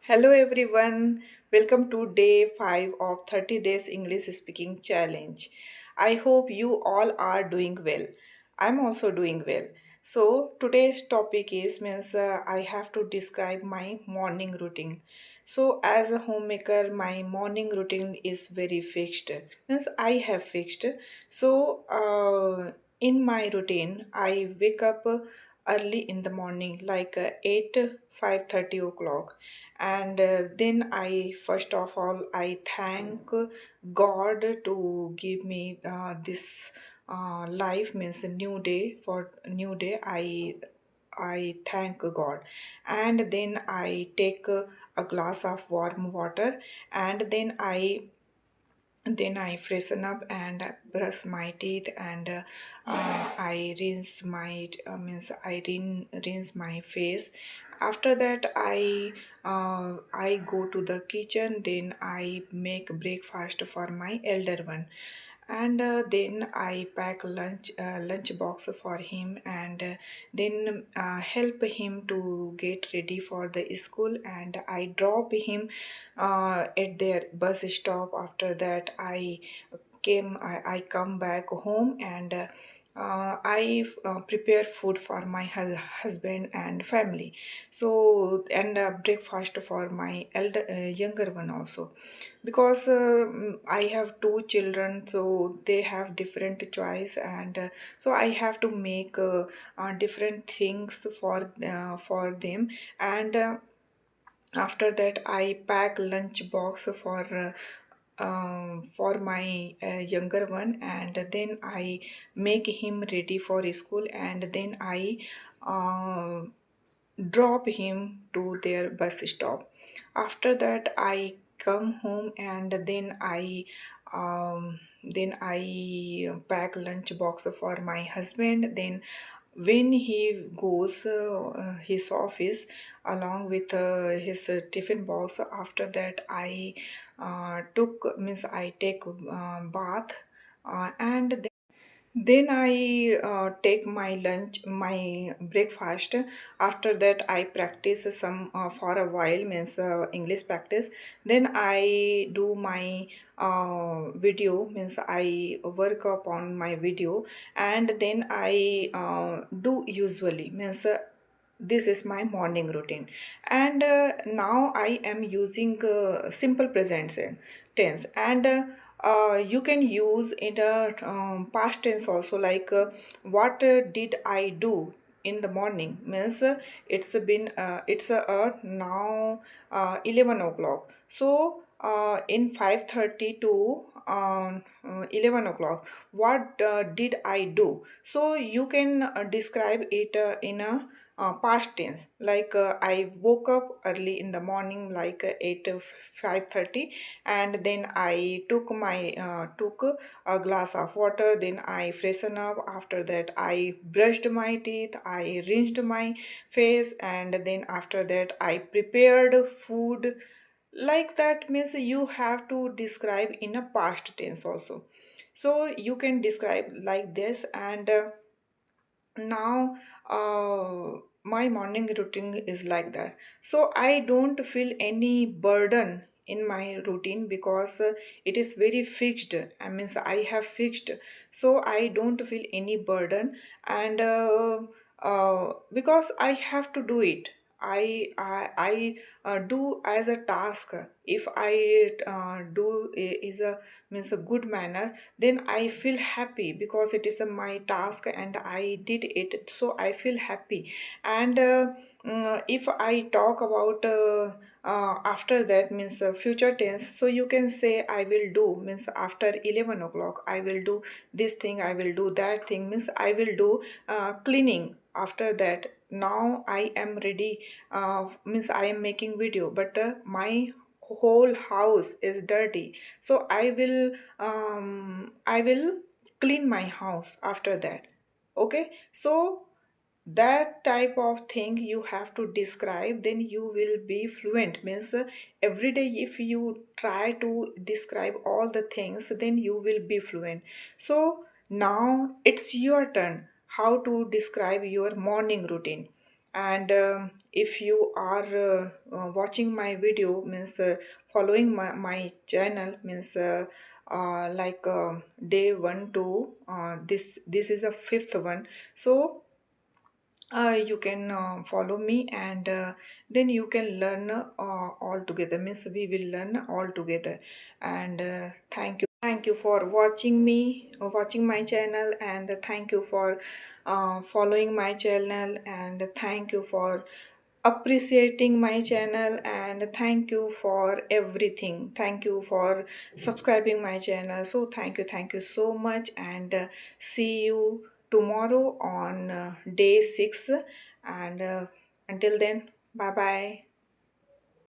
Hello everyone, welcome to day 5 of 30 days English speaking challenge. I hope you all are doing well. I'm also doing well. So today's topic is means I have to describe my morning routine. So as a homemaker, my morning routine is very fixed. Means I have fixed. So in my routine, I wake up early in the morning, like 8 5:30 o'clock, and then I first of all I thank God to give me this life, means a new day. For new day I thank God, and then I take a glass of warm water, and then I freshen up and brush my teeth, and I rinse my means I rinse my face. After that, I go to the kitchen. Then I make breakfast for my elder one, and then I pack lunch box for him, and then help him to get ready for the school, and I drop him at their bus stop. After that, I come back home, and I prepare food for my husband and family. So, and breakfast for my younger one also, because I have two children, so they have different choice, and so I have to make different things for them, and after that I pack lunch box for my younger one, and then I make him ready for school, and then I uh, drop him to their bus stop. After that, I come home, and then I pack lunch box for my husband. Then when he goes his office along with his tiffin box, after that I take bath, and then I take my lunch, my breakfast. After that, I practice some for a while, means English practice. Then I do my video, means I work upon my video, and then I do usually, means this is my morning routine. And now I am using simple present tense, and you can use in the past tense also, like what did I do in the morning, means it's now 11 o'clock. So in 5:30 to 11 o'clock, what did I do? So you can describe it in a past tense, like I woke up early in the morning, like 8 to 5:30, and then I took a glass of water. Then I freshen up. After that, I brushed my teeth, I rinsed my face, and then after that I prepared food. Like that, means you have to describe in a past tense also. So you can describe like this, and now my morning routine is like that. So I don't feel any burden in my routine, because it is very fixed. I means I have fixed, so I don't feel any burden, and because I have to do it. I do as a task. If I do is a means a good manner, then I feel happy, because it is my task and I did it, so I feel happy. And if I talk about after that, means future tense, so you can say I will do, means after 11 o'clock I will do this thing, I will do that thing, means I will do cleaning. After that, now I am ready, means I am making video, but my whole house is dirty, so I will clean my house after that. Okay, so that type of thing you have to describe, then you will be fluent, means every day if you try to describe all the things, then you will be fluent. So now it's your turn, how to describe your morning routine. And if you are watching my video, means following my channel, means like day 1 to this is a fifth one. So you can follow me, and then you can learn all together, means we will learn all together. And thank you for watching me, watching my channel, and thank you for following my channel, and thank you for appreciating my channel, and thank you for everything. Thank you for subscribing my channel. So thank you so much, and see you tomorrow on day 6. And until then, bye bye.